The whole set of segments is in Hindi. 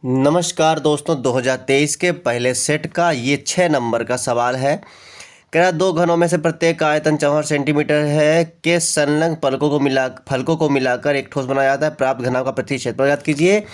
नमस्कार दोस्तों, 2023 के पहले सेट का ये 6 नंबर का सवाल है। कह रहा दो घनों में से प्रत्येक का आयतन 64 सेंटीमीटर है के संलग्न फलकों को मिलाकर एक ठोस बनाया जाता है। प्राप्त घनों का प्रति क्षेत्रफल ज्ञात कीजिए।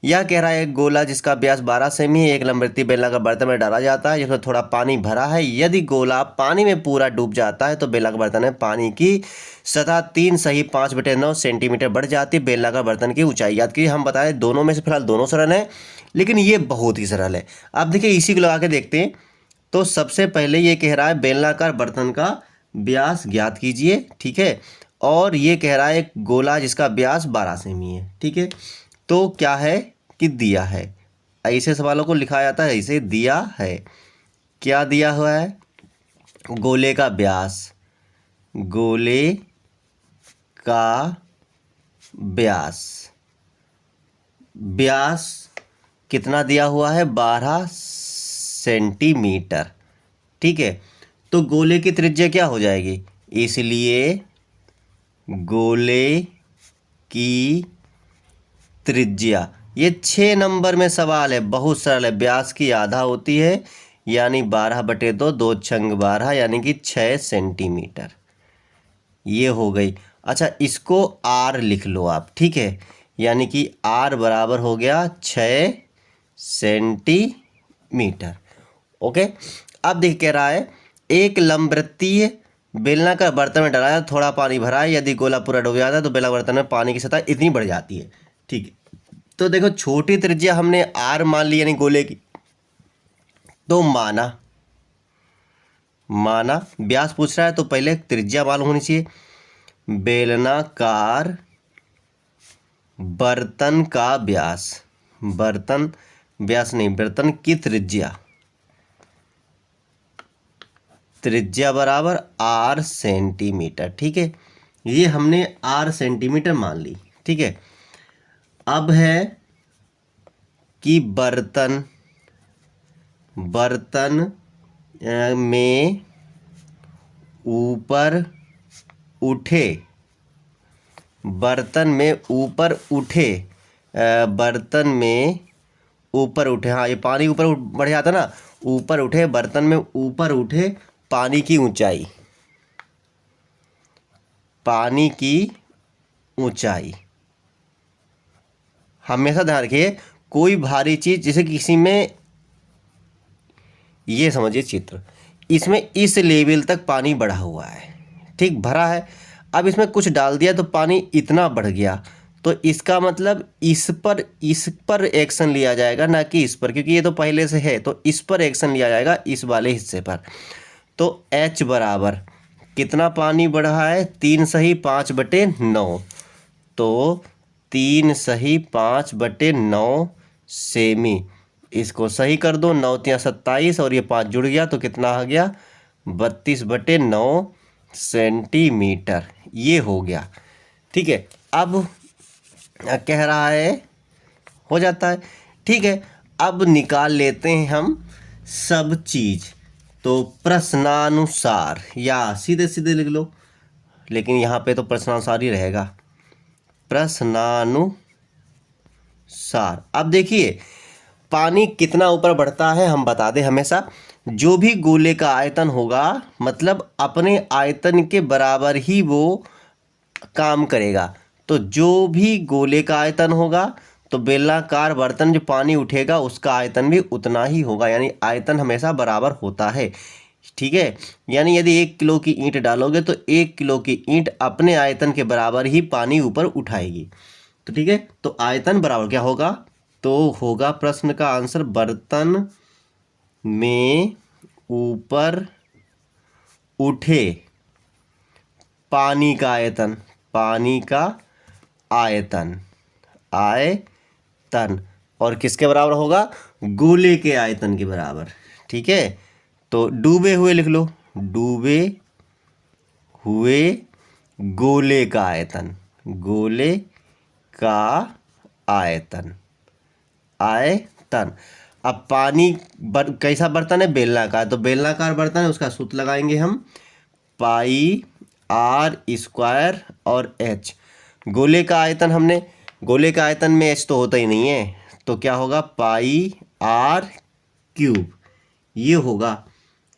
यह कह रहा है एक गोला जिसका व्यास 12 सेमी है, एक लंबवृत्तीय बेलनाकार बर्तन में डाला जाता है जिसमें थोड़ा पानी भरा है। यदि गोला पानी में पूरा डूब जाता है तो बेलनाकार बर्तन में पानी की सतह 3 सही 5/9 सेंटीमीटर बढ़ जाती है। बेलनाकार बर्तन की ऊंचाई याद कीजिए। हम बताएं दोनों में से फिलहाल दोनों सरल है, लेकिन ये बहुत ही सरल है। अब देखिए इसी को लगा के देखते हैं। तो सबसे पहले ये कह रहा है बेलनाकार बर्तन का व्यास ज्ञात कीजिए, ठीक है। और ये कह रहा है एक गोला जिसका व्यास 12 सेमी है, ठीक है। तो क्या है कि दिया है। ऐसे सवालों को लिखा जाता है, ऐसे दिया है। क्या दिया हुआ है? गोले का व्यास, गोले का व्यास, व्यास कितना दिया हुआ है? 12 सेंटीमीटर, ठीक है। तो गोले की त्रिज्या क्या हो जाएगी? इसलिए गोले की त्रिज्या, ये 6 नंबर में सवाल है, बहुत सरल है। व्यास की आधा होती है यानी 12/2, 2 छंग 12 यानी कि 6 सेंटीमीटर। ये हो गई। अच्छा, इसको आर लिख लो आप, ठीक है। यानी कि आर बराबर हो गया 6 सेंटीमीटर। ओके। अब देख कह रहा है एक लंबवृत्तीय बेलनाकार बर्तन में डाला थोड़ा पानी भरा है। यदि गोला पूरा डूब जाता है तो बेलनाकार बर्तन में पानी की सतह इतनी बढ़ जाती है, ठीक है। तो देखो छोटी त्रिज्या हमने आर मान ली यानी गोले की, तो माना व्यास पूछ रहा है तो पहले त्रिज्या मालूम होनी चाहिए। बेलनाकार बर्तन का व्यास, बर्तन व्यास नहीं, बर्तन की त्रिज्या, त्रिज्या बराबर आर सेंटीमीटर, ठीक है। ये हमने आर सेंटीमीटर मान ली, ठीक है। अब है कि बर्तन में ऊपर उठे, बर्तन में ऊपर उठे, बर्तन में ऊपर उठे, हाँ ये पानी ऊपर बढ़ जाता ना, ऊपर उठे बर्तन में ऊपर उठे पानी की ऊंचाई, पानी की ऊंचाई। हमेशा ध्यान रखिए कोई भारी चीज, जैसे किसी में, ये समझिए चित्र, इसमें इस लेवल तक पानी बढ़ा हुआ है, ठीक, भरा है। अब इसमें कुछ डाल दिया तो पानी इतना बढ़ गया, तो इसका मतलब इस पर एक्शन लिया जाएगा, ना कि इस पर, क्योंकि ये तो पहले से है, तो इस पर एक्शन लिया जाएगा, इस वाले हिस्से पर। तो H बराबर कितना पानी बढ़ा है? 3 सही 5/9, तो 3 सही 5/9 सेमी। इसको सही कर दो, 9 × 27 और ये 5 जुड़ गया तो कितना आ गया? 32/9 सेंटीमीटर। ये हो गया, ठीक है। अब कह रहा है हो जाता है, ठीक है। अब निकाल लेते हैं हम सब चीज। तो प्रश्नानुसार या सीधे सीधे लिख लो, लेकिन यहाँ पे तो प्रश्नानुसार ही रहेगा, प्रश्नानुसार। अब देखिए पानी कितना ऊपर बढ़ता है हम बता दें हमेशा। जो भी गोले का आयतन होगा मतलब अपने आयतन के बराबर ही वो काम करेगा। तो जो भी गोले का आयतन होगा तो बेलनाकार बर्तन जो पानी उठेगा उसका आयतन भी उतना ही होगा, यानी आयतन हमेशा बराबर होता है, ठीक है। यानी यदि 1 किलो की ईंट डालोगे तो 1 किलो की ईंट अपने आयतन के बराबर ही पानी ऊपर उठाएगी, तो ठीक है। तो आयतन बराबर क्या होगा? तो होगा प्रश्न का आंसर बर्तन में ऊपर उठे पानी का आयतन, पानी का आयतन, आयतन, और किसके बराबर होगा? गोले के आयतन के बराबर, ठीक है। तो डूबे हुए लिख लो, डूबे हुए गोले का आयतन, गोले का आयतन, आयतन। अब पानी कैसा बर्तन है? बेलनाकार, तो बेलनाकार बर्तन है उसका सूत्र लगाएंगे हम, पाई आर स्क्वायर और H। गोले का आयतन, हमने गोले का आयतन में H तो होता ही नहीं है, तो क्या होगा, पाई आर क्यूब, ये होगा,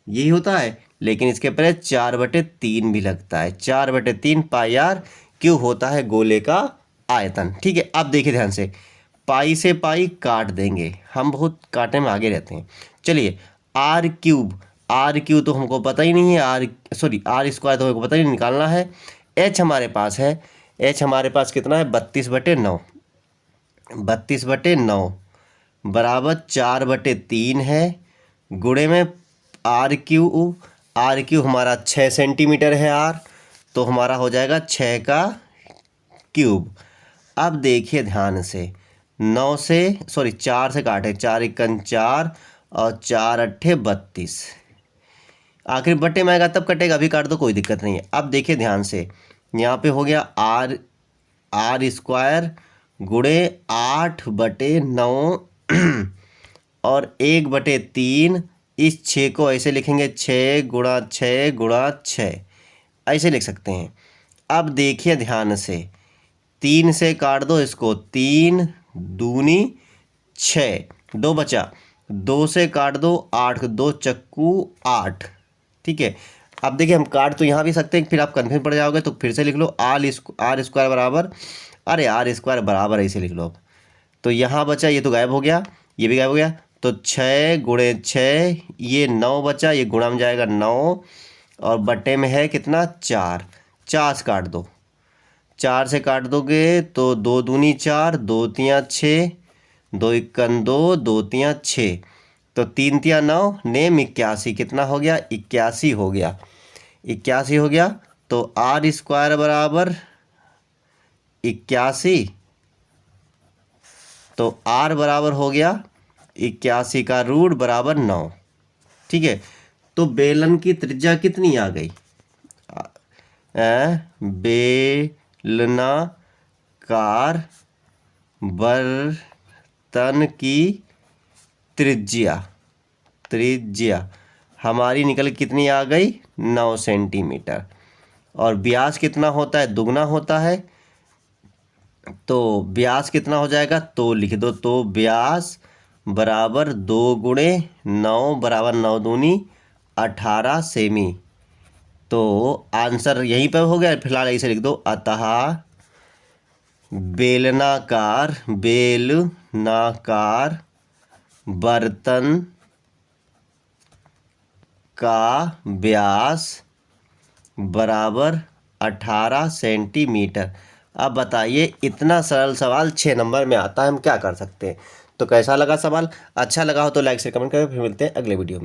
यही होता है। लेकिन इसके पहले 4/3 भी लगता है, 4/3 पाई आर क्यूब होता है गोले का आयतन। ठीक है, अब देखिए ध्यान से, पाई से पाई काट देंगे, हम बहुत काटने में आगे रहते हैं। चलिए, आर क्यूब, आर क्यूब तो हमको पता ही नहीं है, आर स्क्वायर तो हमको पता ही नहीं, निकालना है। एच हमारे पास है, एच हमारे पास कितना है, 32/9, 32/9 बराबर 4/3 है, गुणे में आर क्यू हमारा 6 सेंटीमीटर है आर, तो हमारा हो जाएगा 6 का क्यूब। अब देखिए ध्यान से, 4 से काटे, 4 एकन 4 और 4 अट्ठे 32, आखिर बट्टे में आएगा तब कटेगा, अभी काट दो कोई दिक्कत नहीं है। अब देखिए ध्यान से, यहाँ पे हो गया आर स्क्वायर गुणे 8/9 और 1/3, इस 6 को ऐसे लिखेंगे, 6 गुणा 6 गुणा 6, ऐसे लिख सकते हैं। अब देखिए ध्यान से, 3 से काट दो इसको, 3 दूनी 6, 2 बचा, 2 से काट दो 8, 2 चक्कू 8। ठीक है, अब देखिए हम काट तो यहाँ भी सकते हैं, फिर आप कन्फ्यूज पड़ जाओगे, तो फिर से लिख लो, आर स्क्वायर बराबर, अरे आर स्क्वायर बराबर ऐसे लिख लो अब। तो यहाँ बचा, ये तो गायब हो गया, ये भी गायब हो गया, तो 6 गुणे 6, ये 9 बचा, ये गुणा में जाएगा 9 और बट्टे में है कितना, 4, 4 से काट दो, 4 से काट दोगे तो 2 दूनी 4, 2 तियाँ 6, 2 एकन 2, 2 तियाँ 6, तो 3 तियाँ 9, नेम 81, कितना हो गया, 81 हो गया, 81 हो गया। तो आर स्क्वायर बराबर 81, तो आर बराबर हो गया 81 का रूट बराबर 9। ठीक है, तो बेलन की त्रिज्या कितनी आ गई, बेलनाकार बर्तन की त्रिज्या हमारी निकल कितनी आ गई, 9 सेंटीमीटर। और व्यास कितना होता है, दुगना होता है, तो व्यास कितना हो जाएगा, तो लिख दो, तो व्यास बराबर 2 गुणे 9 बराबर 9 दूनी 18 सेमी। तो आंसर यहीं पर हो गया, फिलहाल ऐसे लिख दो, अतः बेलनाकार बर्तन का व्यास बराबर 18 सेंटीमीटर। अब बताइए, इतना सरल सवाल 6 नंबर में आता है, हम क्या कर सकते हैं। तो कैसा लगा सवाल, अच्छा लगा हो तो लाइक से कमेंट करें, फिर मिलते हैं अगले वीडियो में।